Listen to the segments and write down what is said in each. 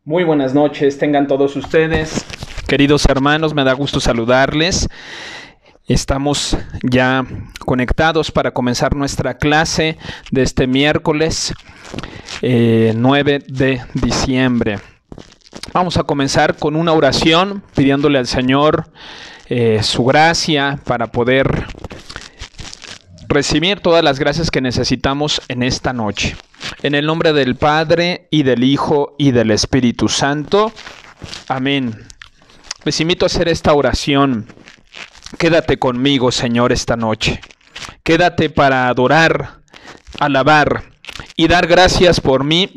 Muy buenas noches, tengan todos ustedes. Queridos hermanos, me da gusto saludarles. Estamos ya conectados para comenzar nuestra clase de este miércoles 9 de diciembre. Vamos a comenzar con una oración pidiéndole al Señor su gracia para poder recibir todas las gracias que necesitamos en esta noche. En el nombre del Padre, y del Hijo, y del Espíritu Santo. Amén. Les invito a hacer esta oración. Quédate conmigo, Señor, esta noche. Quédate para adorar, alabar y dar gracias por mí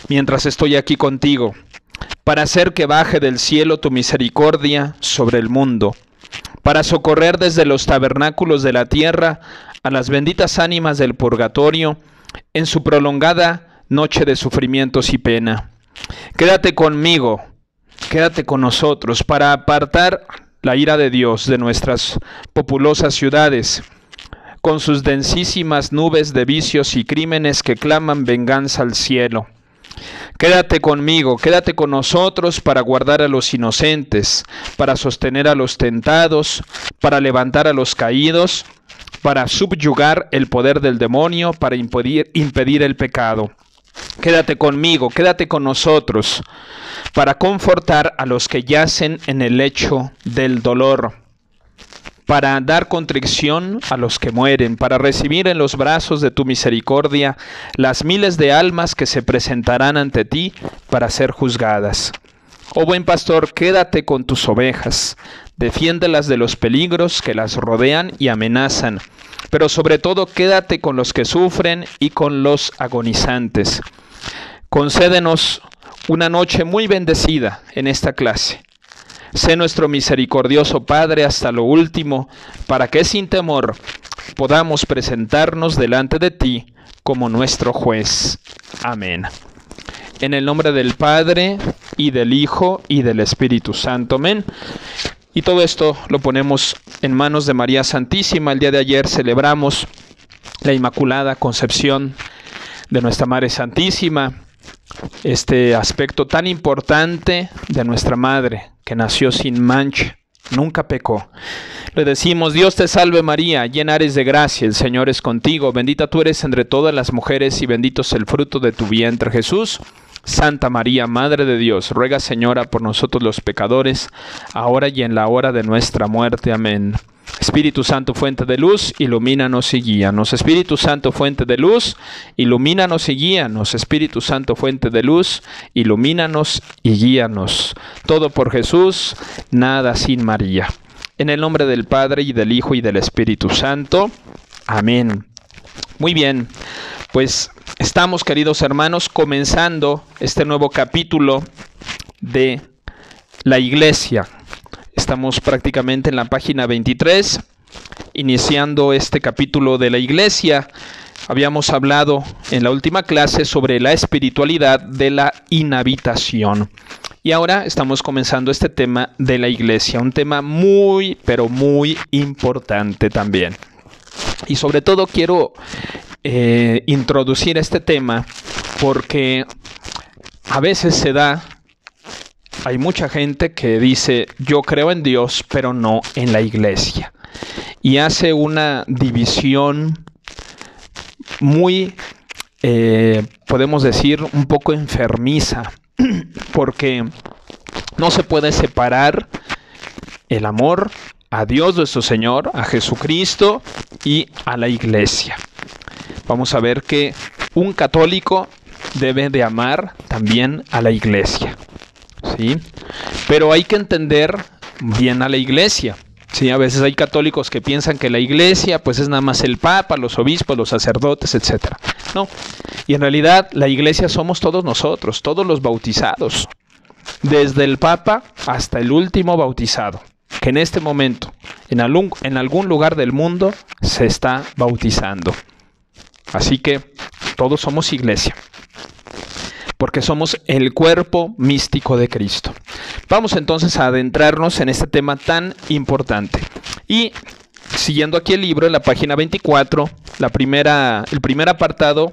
mientras estoy aquí contigo, para hacer que baje del cielo tu misericordia sobre el mundo, para socorrer desde los tabernáculos de la tierra a las benditas ánimas del purgatorio en su prolongada noche de sufrimientos y pena. Quédate conmigo, quédate con nosotros para apartar la ira de Dios de nuestras populosas ciudades, con sus densísimas nubes de vicios y crímenes que claman venganza al cielo. Quédate conmigo, quédate con nosotros para guardar a los inocentes, para sostener a los tentados, para levantar a los caídos, para subyugar el poder del demonio, para impedir el pecado. Quédate conmigo, quédate con nosotros, para confortar a los que yacen en el lecho del dolor, para dar contrición a los que mueren, para recibir en los brazos de tu misericordia las miles de almas que se presentarán ante ti para ser juzgadas. Oh buen pastor, quédate con tus ovejas, defiéndelas de los peligros que las rodean y amenazan, pero sobre todo quédate con los que sufren y con los agonizantes. Concédenos una noche muy bendecida en esta clase. Sé nuestro misericordioso Padre hasta lo último, para que sin temor podamos presentarnos delante de ti como nuestro juez. Amén. En el nombre del Padre, y del Hijo, y del Espíritu Santo. Amén. Y todo esto lo ponemos en manos de María Santísima. El día de ayer celebramos la Inmaculada Concepción de nuestra Madre Santísima. Este aspecto tan importante de nuestra Madre, que nació sin mancha, nunca pecó. Le decimos: Dios te salve María, llena eres de gracia, el Señor es contigo, bendita tú eres entre todas las mujeres y bendito es el fruto de tu vientre Jesús. Santa María, Madre de Dios, ruega Señora por nosotros los pecadores, ahora y en la hora de nuestra muerte. Amén. Espíritu Santo, fuente de luz, ilumínanos y guíanos. Espíritu Santo, fuente de luz, ilumínanos y guíanos. Espíritu Santo, fuente de luz, ilumínanos y guíanos. Todo por Jesús, nada sin María. En el nombre del Padre, y del Hijo, y del Espíritu Santo. Amén. Muy bien, pues estamos, queridos hermanos, comenzando este nuevo capítulo de la Iglesia. Estamos prácticamente en la página 23, iniciando este capítulo de la Iglesia. Habíamos hablado en la última clase sobre la espiritualidad de la inhabitación. Y ahora estamos comenzando este tema de la Iglesia, un tema muy, pero muy importante también. Y sobre todo quiero introducir este tema porque a veces hay mucha gente que dice: yo creo en Dios, pero no en la Iglesia. Y hace una división muy, podemos decir, un poco enfermiza, porque no se puede separar el amor a Dios nuestro Señor, a Jesucristo y a la Iglesia. Vamos a ver que un católico debe de amar también a la Iglesia, ¿sí? Pero hay que entender bien a la Iglesia, ¿sí? A veces hay católicos que piensan que la Iglesia pues es nada más el Papa, los obispos, los sacerdotes, etc. No, y en realidad la Iglesia somos todos nosotros, todos los bautizados, desde el Papa hasta el último bautizado, que en este momento en algún lugar del mundo se está bautizando. Así que todos somos Iglesia, porque somos el cuerpo místico de Cristo. Vamos entonces a adentrarnos en este tema tan importante. Y siguiendo aquí el libro, en la página 24, el primer apartado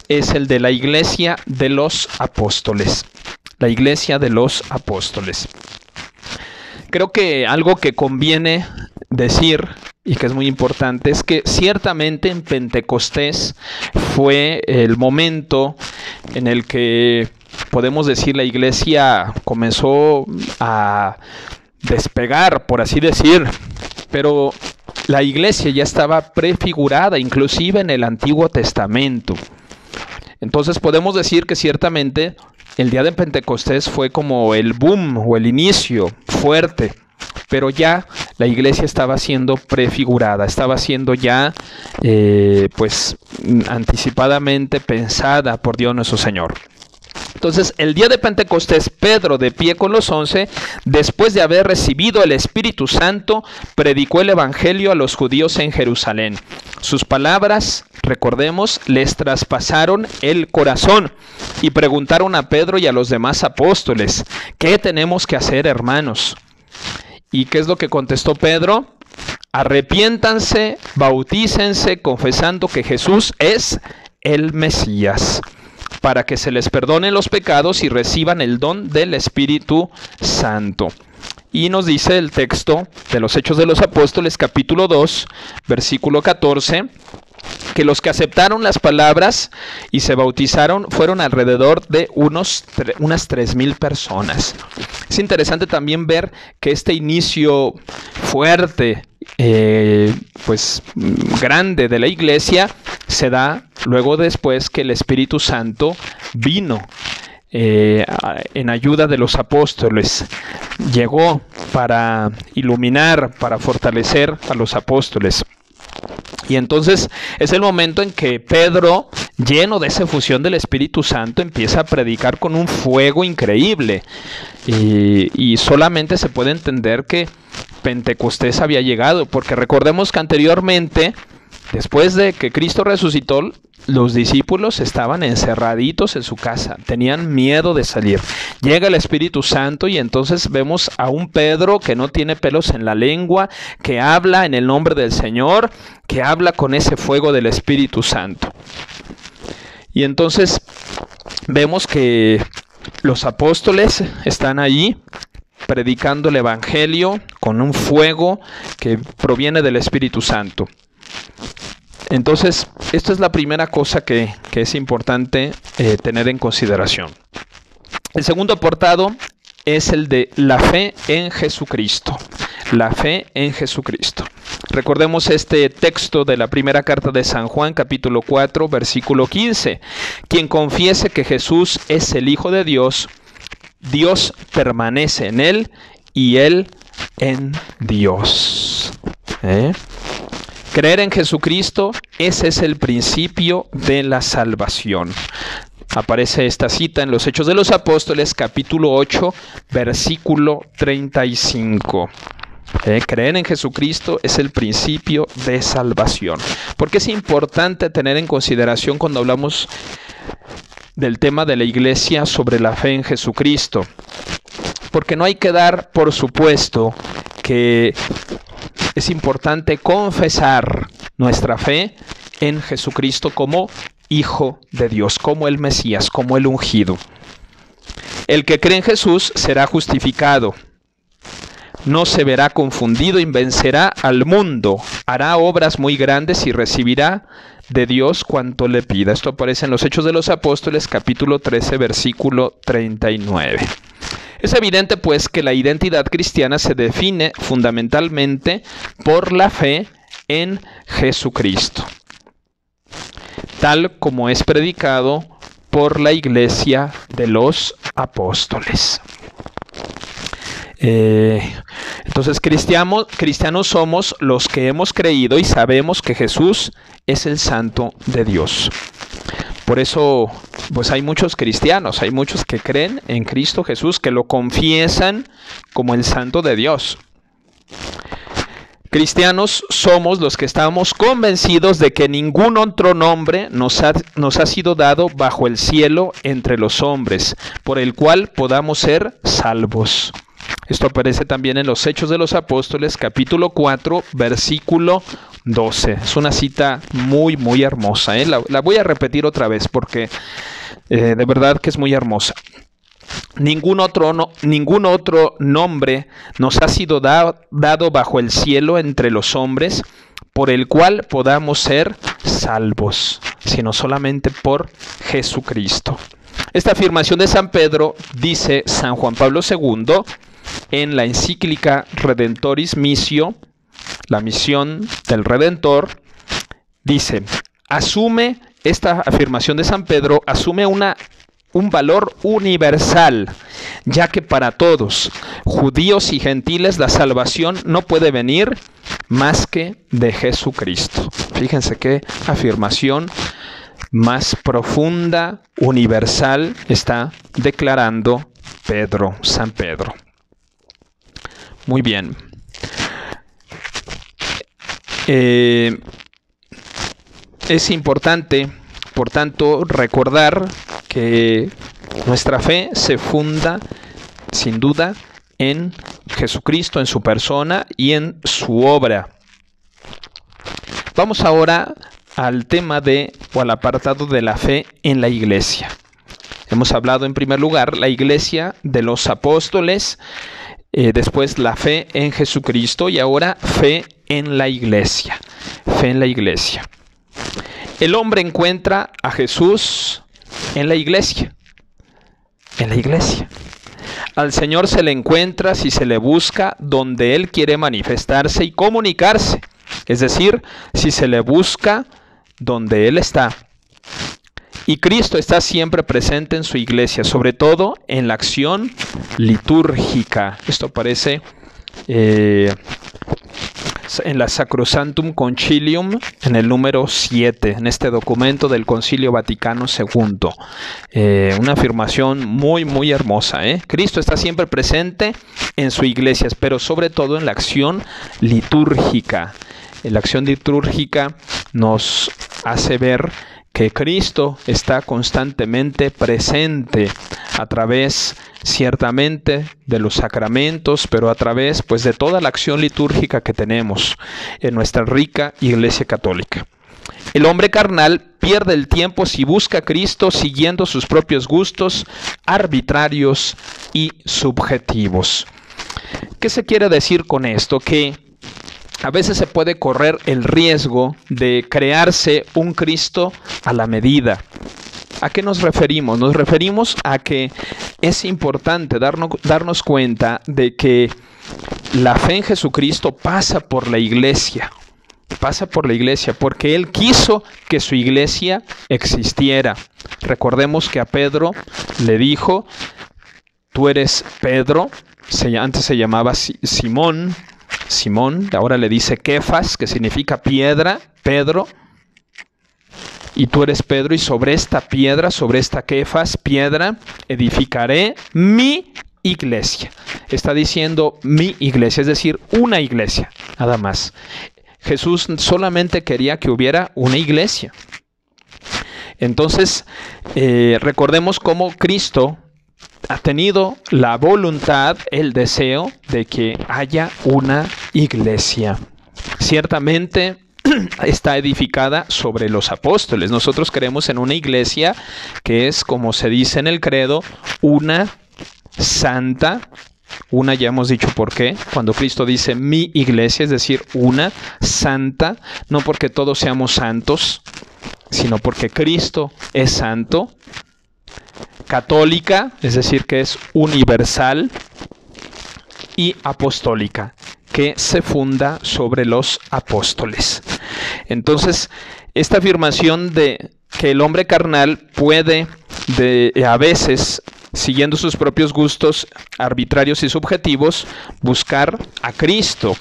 es el de la Iglesia de los Apóstoles. la iglesia de los apóstoles. Creo que algo que conviene decir y que es muy importante es que ciertamente en Pentecostés fue el momento en el que podemos decir la iglesia comenzó a despegar, por así decir, pero la iglesia ya estaba prefigurada inclusive en el Antiguo Testamento. Entonces podemos decir que ciertamente el día de Pentecostés fue como el boom o el inicio fuerte, pero ya la iglesia estaba siendo prefigurada, estaba siendo ya anticipadamente pensada por Dios nuestro Señor. Entonces, el día de Pentecostés, Pedro, de pie con los 11, después de haber recibido el Espíritu Santo, predicó el Evangelio a los judíos en Jerusalén. Sus palabras, recordemos, les traspasaron el corazón y preguntaron a Pedro y a los demás apóstoles, ¿qué tenemos que hacer, hermanos? ¿Y qué es lo que contestó Pedro? Arrepiéntanse, bautícense, confesando que Jesús es el Mesías, para que se les perdonen los pecados y reciban el don del Espíritu Santo. Y nos dice el texto de los Hechos de los Apóstoles, capítulo 2, versículo 14, que los que aceptaron las palabras y se bautizaron fueron alrededor de unas 3,000 personas. Es interesante también ver que este inicio fuerte, grande de la iglesia se da luego después que el Espíritu Santo vino en ayuda de los apóstoles. Llegó para iluminar, para fortalecer a los apóstoles. Y entonces es el momento en que Pedro, lleno de esa efusión del Espíritu Santo, empieza a predicar con un fuego increíble. Y solamente se puede entender que Pentecostés había llegado, porque recordemos que anteriormente, después de que Cristo resucitó, los discípulos estaban encerraditos en su casa, tenían miedo de salir. Llega el Espíritu Santo y entonces vemos a un Pedro que no tiene pelos en la lengua, que habla en el nombre del Señor, que habla con ese fuego del Espíritu Santo. Y entonces vemos que los apóstoles están allí predicando el Evangelio con un fuego que proviene del Espíritu Santo. Entonces, esta es la primera cosa que es importante tener en consideración. El segundo apartado es el de la fe en Jesucristo. La fe en Jesucristo. Recordemos este texto de la primera carta de San Juan, capítulo 4, versículo 15. Quien confiese que Jesús es el Hijo de Dios, Dios permanece en él y él en Dios. Creer en Jesucristo, ese es el principio de la salvación. Aparece esta cita en los Hechos de los Apóstoles, capítulo 8, versículo 35. Creer en Jesucristo es el principio de salvación. Porque es importante tener en consideración cuando hablamos del tema de la iglesia sobre la fe en Jesucristo. Porque no hay que dar por supuesto que es importante confesar nuestra fe en Jesucristo como Hijo de Dios, como el Mesías, como el ungido. El que cree en Jesús será justificado, no se verá confundido y vencerá al mundo, hará obras muy grandes y recibirá de Dios cuanto le pida. Esto aparece en los Hechos de los Apóstoles, capítulo 13, versículo 39. Es evidente, pues, que la identidad cristiana se define fundamentalmente por la fe en Jesucristo, tal como es predicado por la iglesia de los apóstoles. Entonces, cristianos somos los que hemos creído y sabemos que Jesús es el Santo de Dios. Por eso, pues hay muchos cristianos, hay muchos que creen en Cristo Jesús, que lo confiesan como el Santo de Dios. Cristianos somos los que estamos convencidos de que ningún otro nombre nos ha sido dado bajo el cielo entre los hombres, por el cual podamos ser salvos. Esto aparece también en los Hechos de los Apóstoles, capítulo 4, versículo 12. Es una cita muy, muy hermosa. La voy a repetir otra vez porque de verdad que es muy hermosa. ningún otro nombre nos ha sido dado bajo el cielo entre los hombres por el cual podamos ser salvos, sino solamente por Jesucristo. Esta afirmación de San Pedro dice San Juan Pablo II en la encíclica Redentoris Missio, la misión del Redentor. Dice, esta afirmación de San Pedro asume un valor universal, ya que para todos, judíos y gentiles, la salvación no puede venir más que de Jesucristo. Fíjense qué afirmación más profunda, universal, está declarando San Pedro. Muy bien. Es importante, por tanto, recordar que nuestra fe se funda, sin duda, en Jesucristo, en su persona y en su obra. Vamos ahora al tema o al apartado de la fe en la iglesia. Hemos hablado en primer lugar la iglesia de los apóstoles, después la fe en Jesucristo y ahora fe en la iglesia. Fe en la iglesia. El hombre encuentra a Jesús en la iglesia. En la iglesia. Al Señor se le encuentra si se le busca donde Él quiere manifestarse y comunicarse. Es decir, si se le busca donde Él está. Y Cristo está siempre presente en su iglesia, sobre todo en la acción litúrgica. Esto aparece en la Sacrosanctum Concilium, en el número 7, en este documento del Concilio Vaticano II. Una afirmación muy, muy hermosa. Cristo está siempre presente en su iglesia, pero sobre todo en la acción litúrgica. La acción litúrgica nos hace ver que Cristo está constantemente presente a través, ciertamente, de los sacramentos, pero a través, pues, de toda la acción litúrgica que tenemos en nuestra rica Iglesia Católica. El hombre carnal pierde el tiempo si busca a Cristo siguiendo sus propios gustos arbitrarios y subjetivos. ¿Qué se quiere decir con esto? Que a veces se puede correr el riesgo de crearse un Cristo a la medida. ¿A qué nos referimos? Nos referimos a que es importante darnos cuenta de que la fe en Jesucristo pasa por la iglesia. Pasa por la iglesia porque Él quiso que su iglesia existiera. Recordemos que a Pedro le dijo, tú eres Pedro, antes se llamaba Simón, ahora le dice Kefas, que significa piedra, Pedro. Y tú eres Pedro, y sobre esta piedra, sobre esta Kefas, piedra, edificaré mi iglesia. Está diciendo mi iglesia, es decir, una iglesia, nada más. Jesús solamente quería que hubiera una iglesia. Entonces, recordemos cómo Cristo ha tenido la voluntad, el deseo de que haya una iglesia. Ciertamente está edificada sobre los apóstoles. Nosotros creemos en una iglesia que es, como se dice en el credo, una santa. Una, ya hemos dicho por qué, cuando Cristo dice mi iglesia, es decir, una santa, no porque todos seamos santos, sino porque Cristo es santo. Católica, es decir, que es universal, y apostólica, que se funda sobre los apóstoles. Entonces, esta afirmación de que el hombre carnal puede a veces, siguiendo sus propios gustos arbitrarios y subjetivos, buscar a Cristo.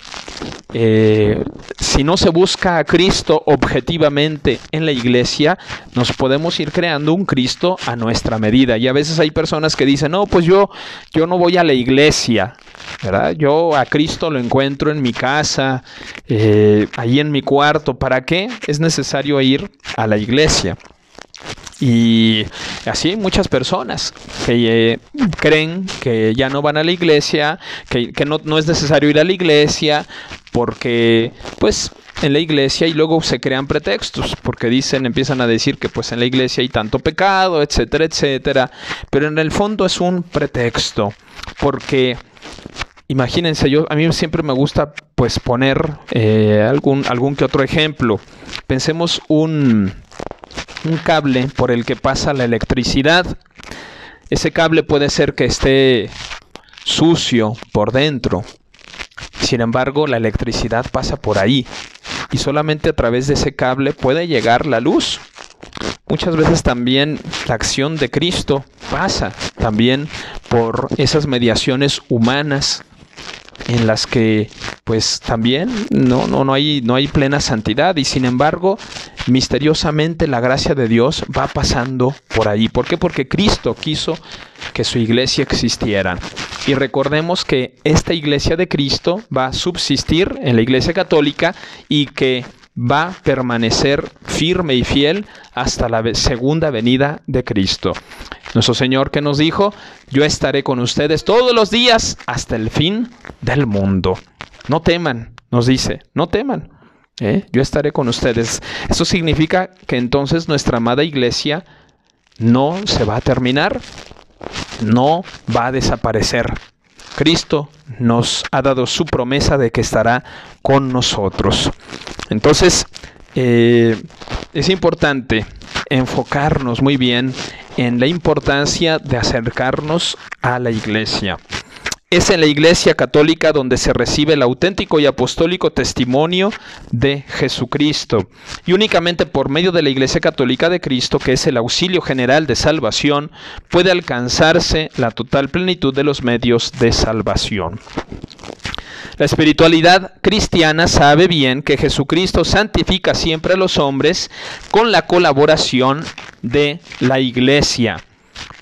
Si no se busca a Cristo objetivamente en la iglesia, nos podemos ir creando un Cristo a nuestra medida. Y a veces hay personas que dicen, no, pues yo no voy a la iglesia, ¿verdad? Yo a Cristo lo encuentro en mi casa, ahí en mi cuarto. ¿Para qué es necesario ir a la iglesia? Y así muchas personas que creen que ya no van a la iglesia, que no es necesario ir a la iglesia, porque pues en la iglesia, y luego se crean pretextos, porque empiezan a decir que pues en la iglesia hay tanto pecado, etcétera, etcétera, pero en el fondo es un pretexto, porque imagínense, a mí siempre me gusta pues poner algún que otro ejemplo. Pensemos un cable por el que pasa la electricidad. Ese cable puede ser que esté sucio por dentro. Sin embargo, la electricidad pasa por ahí y solamente a través de ese cable puede llegar la luz. Muchas veces también la acción de Cristo pasa también por esas mediaciones humanas en las que pues también no hay plena santidad, y sin embargo misteriosamente la gracia de Dios va pasando por ahí. ¿Por qué? Porque Cristo quiso que su iglesia existiera. Y recordemos que esta iglesia de Cristo va a subsistir en la iglesia católica y que va a permanecer firme y fiel hasta la segunda venida de Cristo. Nuestro Señor, que nos dijo: yo estaré con ustedes todos los días hasta el fin del mundo. No teman, nos dice, no teman. Yo estaré con ustedes. Eso significa que entonces nuestra amada iglesia no se va a terminar, no va a desaparecer. Cristo nos ha dado su promesa de que estará con nosotros. Entonces, es importante enfocarnos muy bien en la importancia de acercarnos a la iglesia. Es en la iglesia católica donde se recibe el auténtico y apostólico testimonio de Jesucristo. Y únicamente por medio de la iglesia católica de Cristo, que es el auxilio general de salvación, puede alcanzarse la total plenitud de los medios de salvación. La espiritualidad cristiana sabe bien que Jesucristo santifica siempre a los hombres con la colaboración de la iglesia,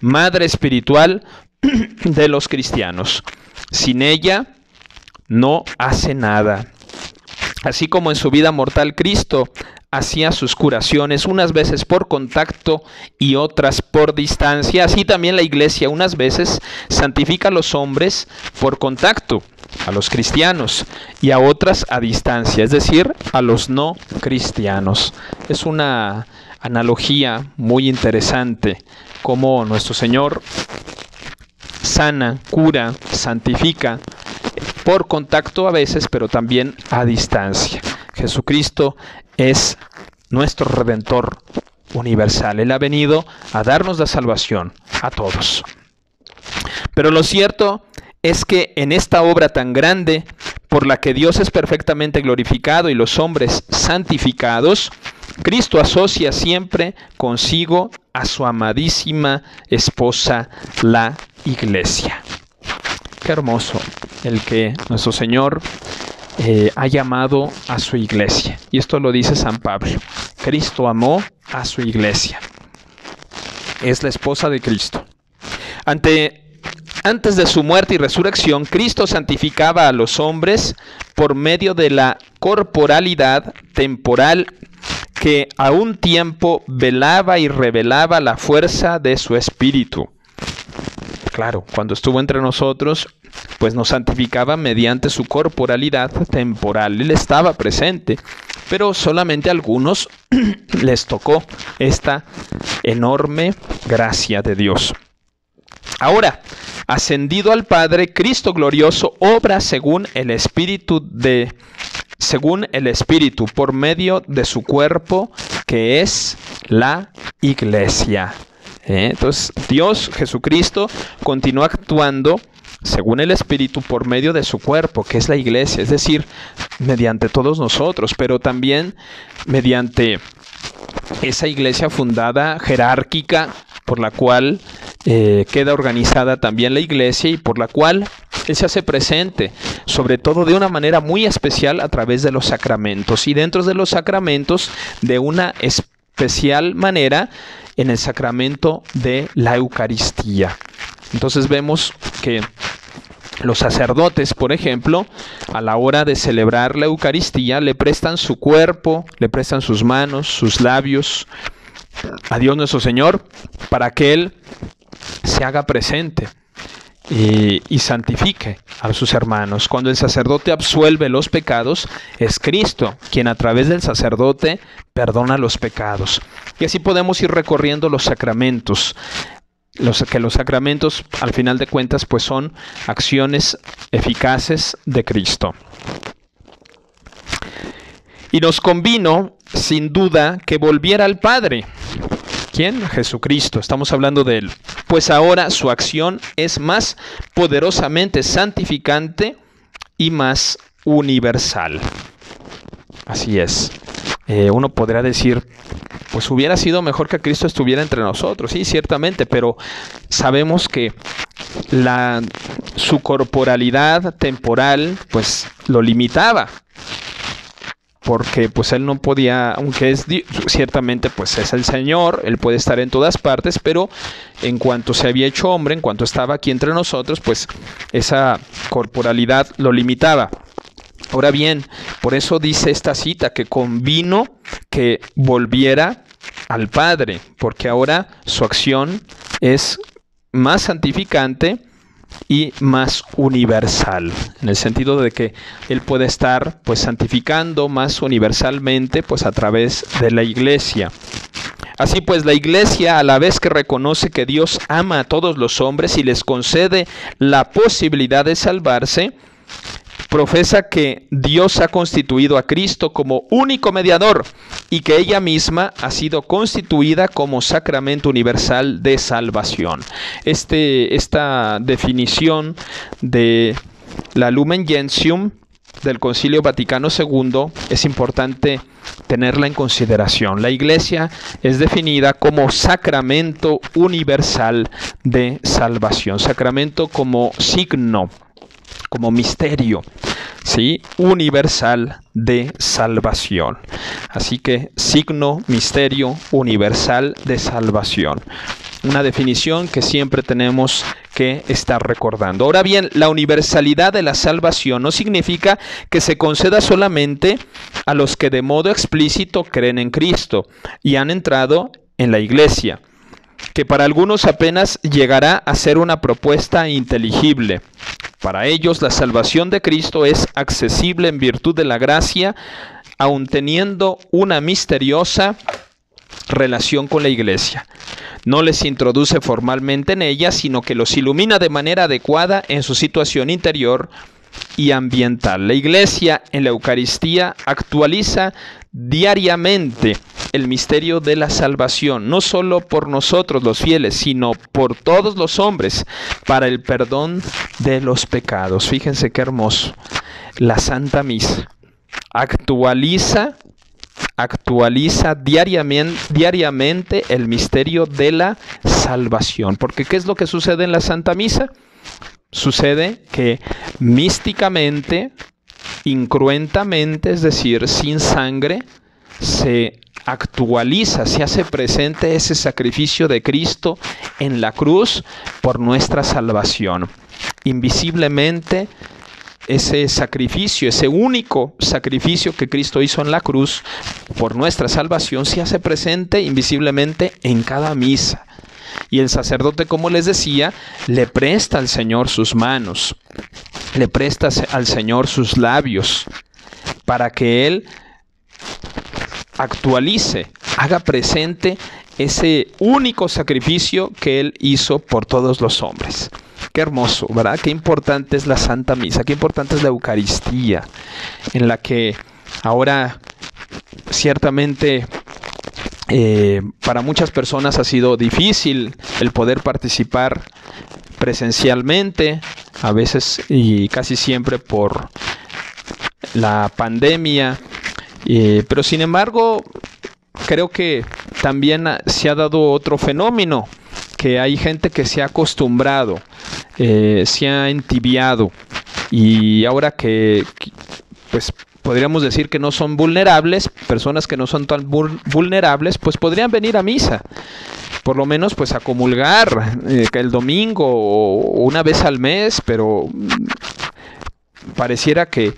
madre espiritual de los cristianos. Sin ella no hace nada. Así como en su vida mortal Cristo hacía sus curaciones unas veces por contacto y otras por distancia, así también la iglesia unas veces santifica a los hombres por contacto, a los cristianos, y a otras a distancia, es decir, a los no cristianos. Es una analogía muy interesante cómo nuestro Señor sana, cura, santifica por contacto a veces, pero también a distancia. Jesucristo es nuestro Redentor universal. Él ha venido a darnos la salvación a todos. Pero lo cierto es que en esta obra tan grande, por la que Dios es perfectamente glorificado y los hombres santificados, Cristo asocia siempre consigo a su amadísima esposa, la iglesia. Qué hermoso el que nuestro Señor ha llamado a su iglesia. Y esto lo dice San Pablo. Cristo amó a su iglesia. Es la esposa de Cristo. Antes de su muerte y resurrección, Cristo santificaba a los hombres por medio de la corporalidad temporal que a un tiempo velaba y revelaba la fuerza de su espíritu. Claro, cuando estuvo entre nosotros, pues nos santificaba mediante su corporalidad temporal. Él estaba presente, pero solamente a algunos les tocó esta enorme gracia de Dios. Ahora, ascendido al Padre, Cristo glorioso obra según el Espíritu por medio de su cuerpo, que es la iglesia. Entonces, Dios, Jesucristo, continúa actuando según el Espíritu por medio de su cuerpo, que es la iglesia, es decir, mediante todos nosotros, pero también mediante esa iglesia fundada, jerárquica, por la cual queda organizada también la iglesia y por la cual Él se hace presente, sobre todo de una manera muy especial a través de los sacramentos, y dentro de los sacramentos de una especial manera en el sacramento de la Eucaristía. Entonces vemos que los sacerdotes, por ejemplo, a la hora de celebrar la Eucaristía, le prestan su cuerpo, le prestan sus manos, sus labios, a Dios nuestro Señor para que Él se haga presente y santifique a sus hermanos. Cuando el sacerdote absuelve los pecados, es Cristo quien a través del sacerdote perdona los pecados. Y así podemos ir recorriendo los sacramentos. Los sacramentos, al final de cuentas, pues son acciones eficaces de Cristo. Y nos convino, sin duda, que volviera al Padre. ¿Quién? Jesucristo. Estamos hablando de Él. Pues ahora su acción es más poderosamente santificante y más universal. Así es. Uno podrá decir, pues hubiera sido mejor que Cristo estuviera entre nosotros. Sí, ciertamente, pero sabemos que su corporalidad temporal, pues lo limitaba. Porque pues Él no podía, aunque ciertamente pues es el Señor, Él puede estar en todas partes, pero en cuanto se había hecho hombre, en cuanto estaba aquí entre nosotros, pues esa corporalidad lo limitaba. Ahora bien, por eso dice esta cita que convino que volviera al Padre, porque ahora su acción es más santificante y más universal, en el sentido de que Él puede estar pues santificando más universalmente pues a través de la Iglesia. Así pues, la Iglesia, a la vez que reconoce que Dios ama a todos los hombres y les concede la posibilidad de salvarse, profesa que Dios ha constituido a Cristo como único mediador y que ella misma ha sido constituida como sacramento universal de salvación. Esta definición de la Lumen Gentium del Concilio Vaticano II es importante tenerla en consideración. La Iglesia es definida como sacramento universal de salvación, sacramento como signo, como misterio, ¿sí? Universal de salvación. Así que signo, misterio, universal de salvación. Una definición que siempre tenemos que estar recordando. Ahora bien, la universalidad de la salvación no significa que se conceda solamente a los que de modo explícito creen en Cristo y han entrado en la Iglesia, que para algunos apenas llegará a ser una propuesta inteligible. Para ellos la salvación de Cristo es accesible en virtud de la gracia, aun teniendo una misteriosa relación con la Iglesia. No les introduce formalmente en ella, sino que los ilumina de manera adecuada en su situación interior y ambiental. La Iglesia en la Eucaristía actualiza diariamente el misterio de la salvación, no solo por nosotros los fieles, sino por todos los hombres, para el perdón de los pecados. Fíjense qué hermoso. La Santa Misa actualiza diariamente el misterio de la salvación. Porque ¿qué es lo que sucede en la Santa Misa? Sucede que místicamente, incruentamente, es decir, sin sangre, se actualiza, se hace presente ese sacrificio de Cristo en la cruz por nuestra salvación. Invisiblemente, ese sacrificio, ese único sacrificio que Cristo hizo en la cruz por nuestra salvación, se hace presente invisiblemente en cada misa. Y el sacerdote, como les decía, le presta al Señor sus manos, le presta al Señor sus labios, para que Él actualice, haga presente ese único sacrificio que Él hizo por todos los hombres. Qué hermoso, ¿verdad? Qué importante es la Santa Misa, qué importante es la Eucaristía, en la que ahora ciertamente para muchas personas ha sido difícil el poder participar presencialmente, a veces y casi siempre por la pandemia, pero sin embargo creo que también se ha dado otro fenómeno, que hay gente que se ha acostumbrado, se ha entibiado, y ahora que pues podríamos decir que no son vulnerables, personas que no son tan vulnerables, pues podrían venir a misa, por lo menos pues a comulgar el domingo o una vez al mes, pero pareciera que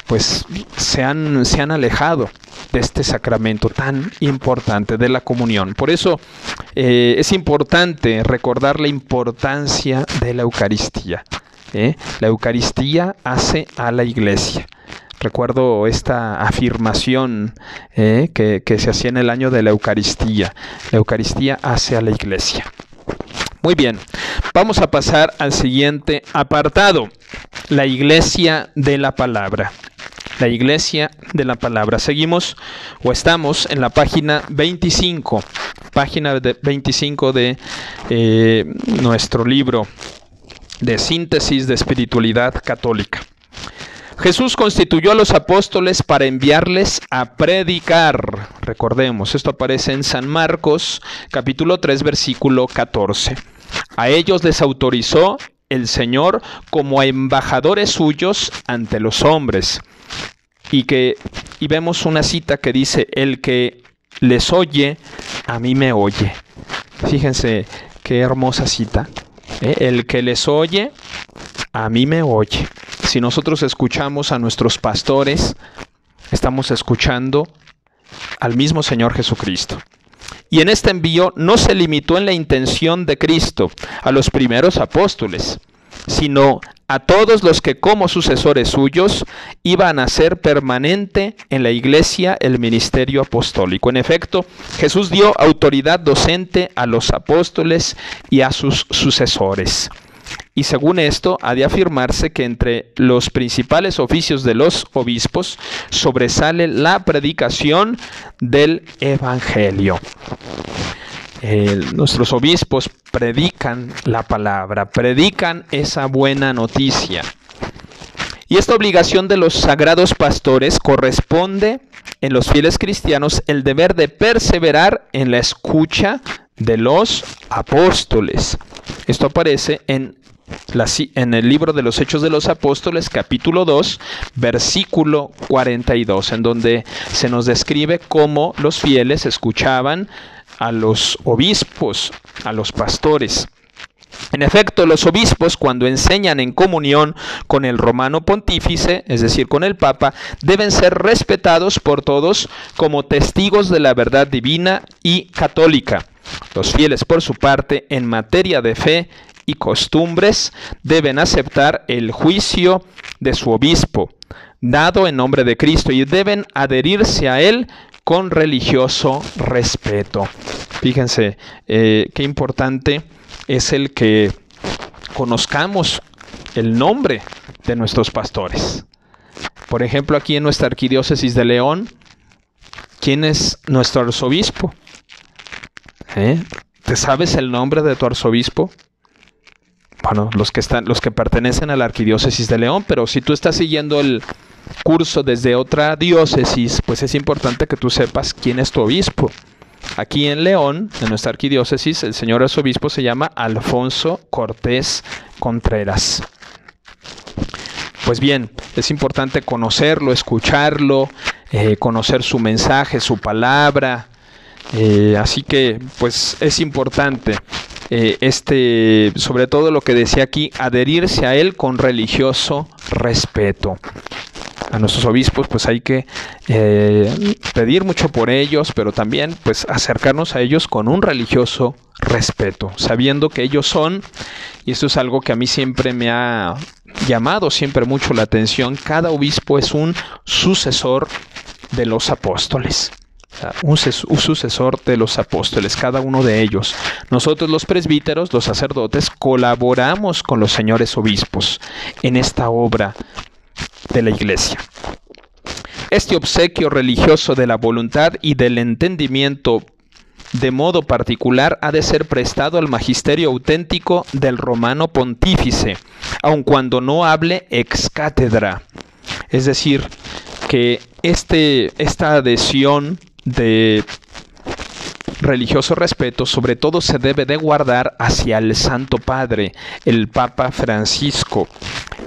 pues se han alejado de este sacramento tan importante de la comunión. Por eso es importante recordar la importancia de la Eucaristía. La Eucaristía hace a la Iglesia. Recuerdo esta afirmación que se hacía en el año de la Eucaristía. La Eucaristía hace a la Iglesia. Muy bien, vamos a pasar al siguiente apartado. La Iglesia de la Palabra. La Iglesia de la Palabra. Seguimos o estamos en la página 25. Página 25 de nuestro libro de Síntesis de Espiritualidad Católica. Jesús constituyó a los apóstoles para enviarles a predicar. Recordemos, esto aparece en San Marcos, capítulo 3, versículo 14. A ellos les autorizó el Señor como a embajadores suyos ante los hombres. Y vemos una cita que dice, el que les oye, a mí me oye. Fíjense qué hermosa cita. El que les oye, a mí me oye. Si nosotros escuchamos a nuestros pastores, estamos escuchando al mismo Señor Jesucristo. Y en este envío no se limitó en la intención de Cristo a los primeros apóstoles, sino a todos los que como sucesores suyos iban a hacer permanente en la Iglesia el ministerio apostólico. En efecto, Jesús dio autoridad docente a los apóstoles y a sus sucesores. Y según esto, ha de afirmarse que entre los principales oficios de los obispos sobresale la predicación del Evangelio. Nuestros obispos predican la palabra, predican esa buena noticia. Y esta obligación de los sagrados pastores corresponde en los fieles cristianos el deber de perseverar en la escucha de los apóstoles. Esto aparece en el libro de los Hechos de los Apóstoles, capítulo 2, versículo 42, en donde se nos describe cómo los fieles escuchaban a los obispos, a los pastores. En efecto, los obispos, cuando enseñan en comunión con el romano pontífice, es decir, con el Papa, deben ser respetados por todos como testigos de la verdad divina y católica. Los fieles, por su parte, en materia de fe y costumbres, deben aceptar el juicio de su obispo, dado en nombre de Cristo, y deben adherirse a él con religioso respeto. Fíjense qué importante es el que conozcamos el nombre de nuestros pastores. Por ejemplo, aquí en nuestra arquidiócesis de León, ¿quién es nuestro arzobispo? ¿Te sabes el nombre de tu arzobispo? Bueno, los que pertenecen a la arquidiócesis de León, pero si tú estás siguiendo el curso desde otra diócesis, pues es importante que tú sepas quién es tu obispo. Aquí en León, en nuestra arquidiócesis, el señor arzobispo se llama Alfonso Cortés Contreras. Pues bien, es importante conocerlo, escucharlo, conocer su mensaje, su palabra. Así que, pues, es importante, sobre todo lo que decía aquí, adherirse a él con religioso respeto. A nuestros obispos, pues hay que pedir mucho por ellos, pero también, pues, acercarnos a ellos con un religioso respeto, sabiendo que ellos son, y esto es algo que a mí siempre me ha llamado siempre mucho la atención, cada obispo es un sucesor de los apóstoles. Un sucesor de los apóstoles, cada uno de ellos. Nosotros los presbíteros, los sacerdotes, colaboramos con los señores obispos en esta obra de la Iglesia. Este obsequio religioso de la voluntad y del entendimiento de modo particular ha de ser prestado al magisterio auténtico del romano pontífice, aun cuando no hable ex cátedra. Es decir, que esta adhesión de religioso respeto sobre todo se debe de guardar hacia el Santo Padre, el Papa Francisco.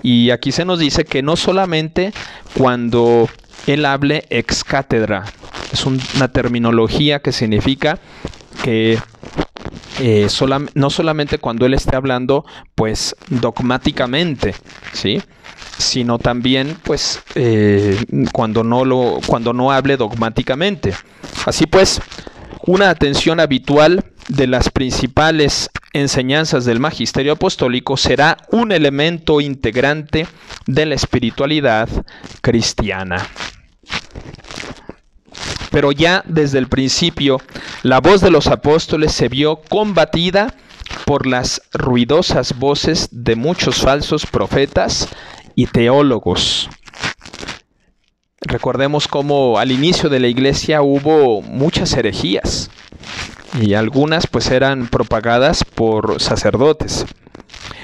Y aquí se nos dice que no solamente cuando él hable ex cátedra, es una terminología que significa que no solamente cuando él esté hablando, pues, dogmáticamente, ¿sí? Sino también, pues, cuando no hable dogmáticamente. Así pues, una atención habitual de las principales enseñanzas del magisterio apostólico será un elemento integrante de la espiritualidad cristiana. Pero ya desde el principio, la voz de los apóstoles se vio combatida por las ruidosas voces de muchos falsos profetas y teólogos. Recordemos cómo al inicio de la iglesia hubo muchas herejías y algunas pues eran propagadas por sacerdotes.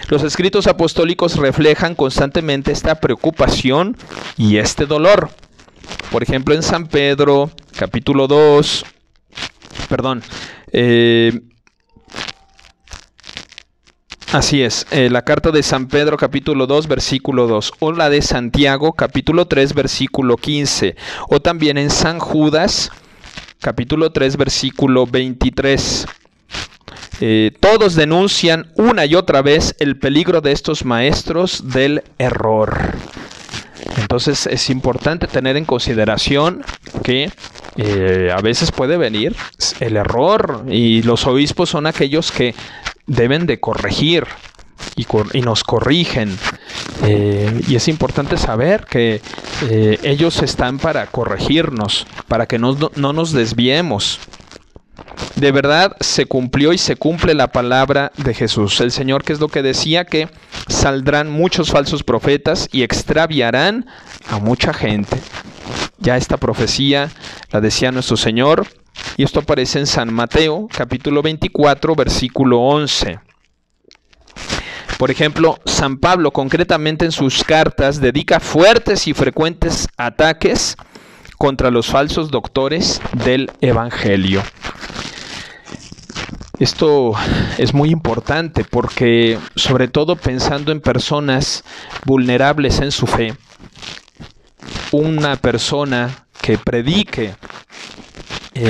Los escritos apostólicos reflejan constantemente esta preocupación y este dolor. Por ejemplo, en San Pedro, capítulo 2, la carta de San Pedro, capítulo 2, versículo 2, o la de Santiago, capítulo 3, versículo 15, o también en San Judas, capítulo 3, versículo 23. Todos denuncian una y otra vez el peligro de estos maestros del error. Entonces es importante tener en consideración que a veces puede venir el error y los obispos son aquellos que deben de corregir y nos corrigen. Y es importante saber que ellos están para corregirnos, para que no nos desviemos. De verdad se cumplió y se cumple la palabra de Jesús. El Señor, que es lo que decía, que saldrán muchos falsos profetas y extraviarán a mucha gente. Ya esta profecía la decía nuestro Señor, y esto aparece en San Mateo, capítulo 24, versículo 11. Por ejemplo, San Pablo, concretamente en sus cartas, dedica fuertes y frecuentes ataques contra los falsos doctores del Evangelio. Esto es muy importante porque, sobre todo pensando en personas vulnerables en su fe, una persona que predique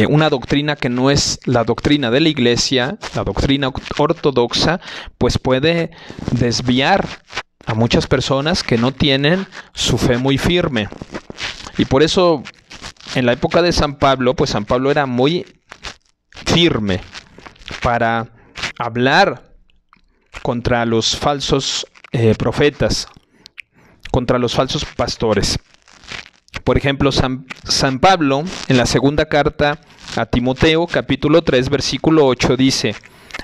una doctrina que no es la doctrina de la Iglesia, la doctrina ortodoxa, pues puede desviar a muchas personas que no tienen su fe muy firme. Y por eso, en la época de San Pablo, pues San Pablo era muy firme para hablar contra los falsos profetas, contra los falsos pastores. Por ejemplo, San Pablo, en la segunda carta a Timoteo, capítulo 3, versículo 8, dice: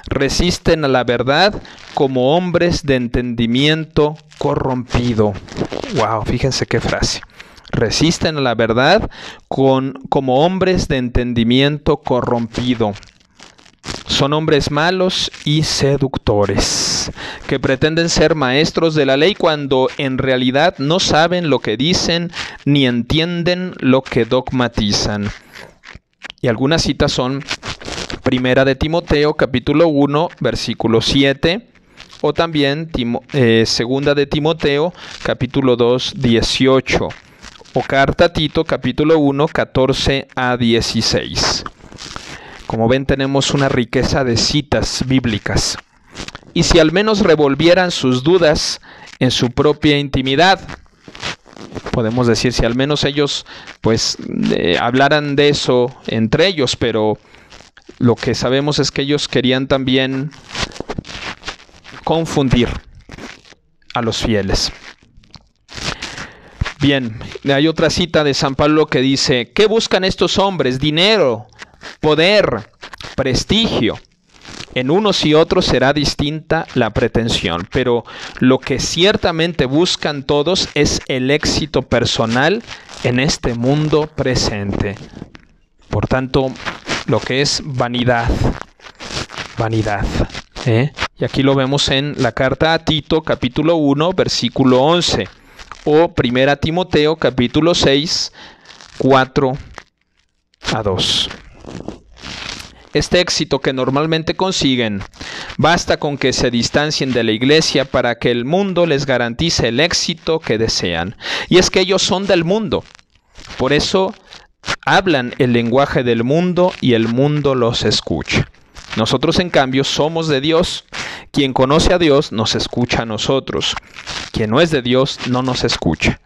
resisten a la verdad como hombres de entendimiento corrompido. Wow, fíjense qué frase. Resisten a la verdad como hombres de entendimiento corrompido. Son hombres malos y seductores, que pretenden ser maestros de la ley cuando en realidad no saben lo que dicen ni entienden lo que dogmatizan. Y algunas citas son Primera de Timoteo, capítulo 1, versículo 7, o también Segunda de Timoteo, capítulo 2, 18, o Carta a Tito, capítulo 1, 14 a 16. Como ven, tenemos una riqueza de citas bíblicas. Y si al menos revolvieran sus dudas en su propia intimidad, podemos decir, si al menos ellos pues hablaran de eso entre ellos, pero lo que sabemos es que ellos querían también confundir a los fieles. Bien, hay otra cita de San Pablo que dice: ¿qué buscan estos hombres? Dinero, poder, prestigio. En unos y otros será distinta la pretensión, pero lo que ciertamente buscan todos es el éxito personal en este mundo presente. Por tanto, lo que es vanidad. Y aquí lo vemos en la carta a Tito, capítulo 1, versículo 11, o Primera Timoteo, capítulo 6, 4 a 2. Este éxito que normalmente consiguen, basta con que se distancien de la iglesia para que el mundo les garantice el éxito que desean. Y es que ellos son del mundo. Por eso hablan el lenguaje del mundo y el mundo los escucha. Nosotros, en cambio, somos de Dios. Quien conoce a Dios nos escucha a nosotros. Quien no es de Dios no nos escucha.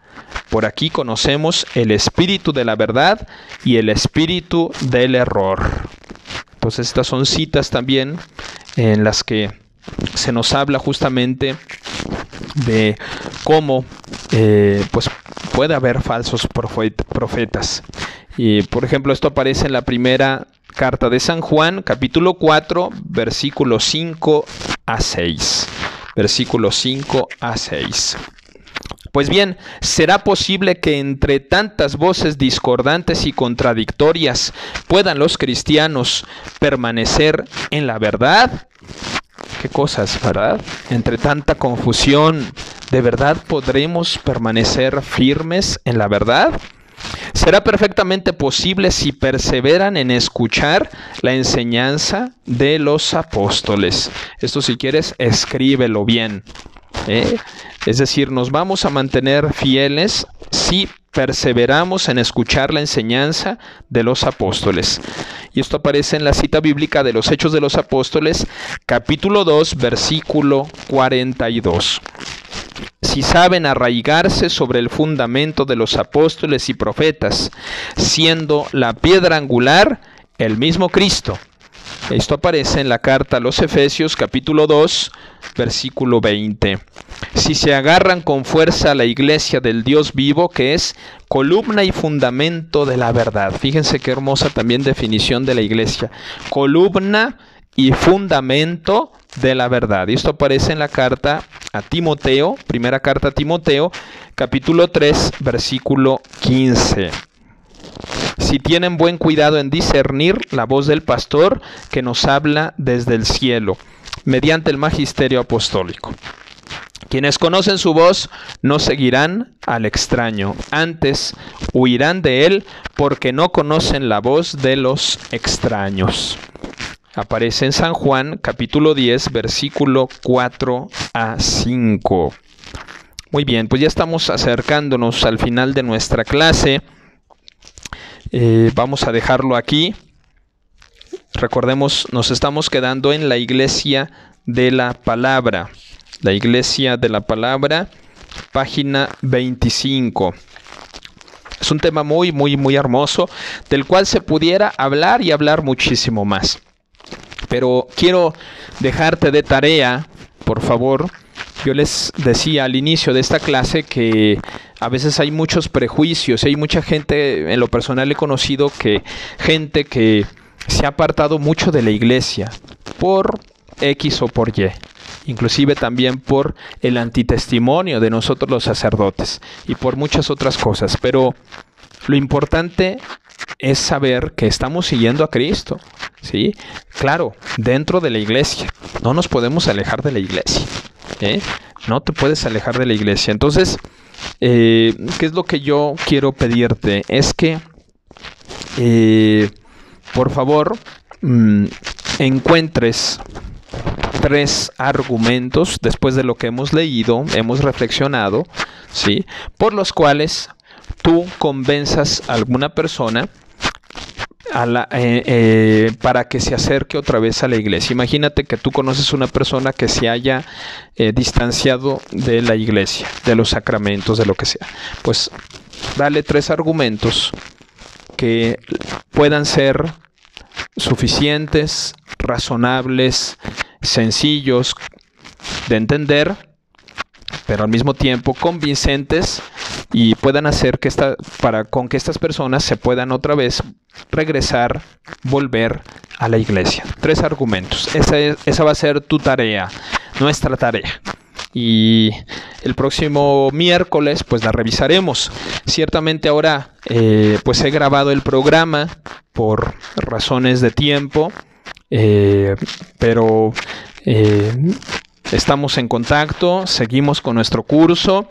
Por aquí conocemos el espíritu de la verdad y el espíritu del error. Entonces, estas son citas también en las que se nos habla justamente de cómo pues puede haber falsos profetas. Y, por ejemplo, esto aparece en la primera carta de San Juan, capítulo 4, versículos 5 a 6. Versículos 5 a 6. Pues bien, ¿será posible que entre tantas voces discordantes y contradictorias puedan los cristianos permanecer en la verdad? ¿Qué cosas, verdad? Entre tanta confusión, ¿de verdad podremos permanecer firmes en la verdad? Será perfectamente posible si perseveran en escuchar la enseñanza de los apóstoles. Esto, si quieres, escríbelo bien. Es decir, nos vamos a mantener fieles si perseveramos en escuchar la enseñanza de los apóstoles. Y esto aparece en la cita bíblica de los Hechos de los Apóstoles, capítulo 2, versículo 42. Si saben arraigarse sobre el fundamento de los apóstoles y profetas, siendo la piedra angular el mismo Cristo. Esto aparece en la carta a los Efesios, capítulo 2, versículo 20. Si se agarran con fuerza a la iglesia del Dios vivo, que es columna y fundamento de la verdad. Fíjense qué hermosa también definición de la iglesia. Columna y fundamento de la verdad. Y esto aparece en la carta a Timoteo, primera carta a Timoteo, capítulo 3, versículo 15. Si tienen buen cuidado en discernir la voz del pastor que nos habla desde el cielo, mediante el magisterio apostólico. Quienes conocen su voz no seguirán al extraño, antes huirán de él porque no conocen la voz de los extraños. Aparece en San Juan, capítulo 10, versículo 4 a 5. Muy bien, pues ya estamos acercándonos al final de nuestra clase. Vamos a dejarlo aquí. Recordemos, nos estamos quedando en la Iglesia de la Palabra. La Iglesia de la Palabra, página 25. Es un tema muy, muy, muy hermoso, del cual se pudiera hablar y hablar muchísimo más. Pero quiero dejarte de tarea, por favor. Yo les decía al inicio de esta clase que a veces hay muchos prejuicios. Hay mucha gente, en lo personal he conocido gente que se ha apartado mucho de la iglesia por X o por Y. Inclusive también por el antitestimonio de nosotros los sacerdotes y por muchas otras cosas. Pero lo importante es saber que estamos siguiendo a Cristo, ¿sí? Claro, dentro de la iglesia. No nos podemos alejar de la iglesia, No te puedes alejar de la iglesia. Entonces, ¿qué es lo que yo quiero pedirte? Es que, por favor, encuentres 3 argumentos después de lo que hemos leído, hemos reflexionado, ¿sí? Por los cuales tú convenzas a alguna persona para que se acerque otra vez a la iglesia. Imagínate que tú conoces una persona que se haya distanciado de la iglesia, de los sacramentos, de lo que sea. Pues dale 3 argumentos que puedan ser suficientes, razonables, sencillos de entender, pero al mismo tiempo convincentes y puedan hacer que con que estas personas se puedan otra vez regresar, volver a la iglesia. 3 argumentos. Esa va a ser tu tarea, nuestra tarea. Y el próximo miércoles pues la revisaremos. Ciertamente ahora pues he grabado el programa por razones de tiempo, pero estamos en contacto, seguimos con nuestro curso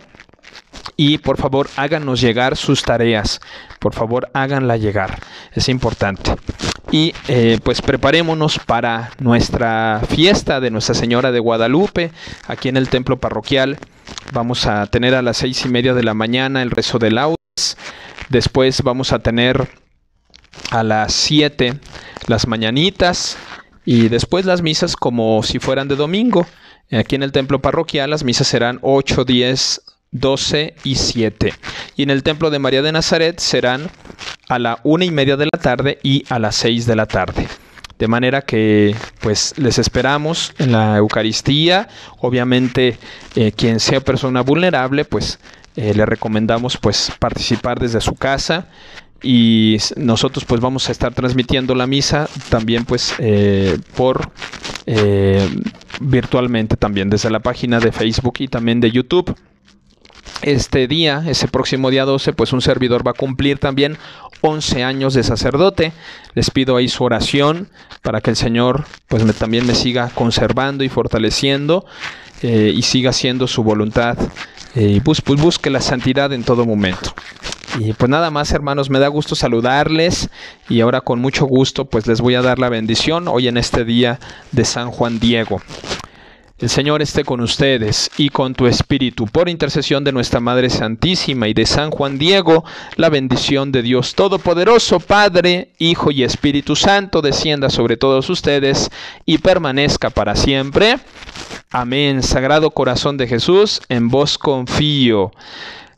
y por favor háganos llegar sus tareas, por favor háganla llegar, es importante. Y pues preparémonos para nuestra fiesta de Nuestra Señora de Guadalupe aquí en el templo parroquial. Vamos a tener a las 6:30 de la mañana el rezo de laudes. Después vamos a tener a las 7 las mañanitas y después las misas como si fueran de domingo. Aquí en el templo parroquial las misas serán 8, 10, 12 y 7. Y en el templo de María de Nazaret serán a la 1:30 de la tarde y a las 6 de la tarde. De manera que pues les esperamos en la Eucaristía. Obviamente quien sea persona vulnerable pues le recomendamos pues participar desde su casa, y nosotros pues vamos a estar transmitiendo la misa también pues por virtualmente también desde la página de Facebook y también de YouTube. Ese próximo día 12, pues un servidor va a cumplir también 11 años de sacerdote. Les pido ahí su oración para que el Señor pues también me siga conservando y fortaleciendo y siga haciendo su voluntad, y busque la santidad en todo momento. Y pues nada más, hermanos, me da gusto saludarles, y ahora con mucho gusto pues les voy a dar la bendición hoy en este día de San Juan Diego. El Señor esté con ustedes y con tu espíritu. Por intercesión de nuestra Madre Santísima y de San Juan Diego, la bendición de Dios Todopoderoso, Padre, Hijo y Espíritu Santo, descienda sobre todos ustedes y permanezca para siempre. Amén. Sagrado Corazón de Jesús, en vos confío.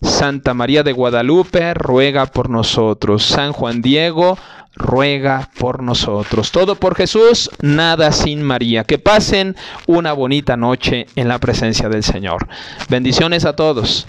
Santa María de Guadalupe, ruega por nosotros. San Juan Diego, ruega por nosotros. Todo por Jesús, nada sin María. Que pasen una bonita noche en la presencia del Señor. Bendiciones a todos.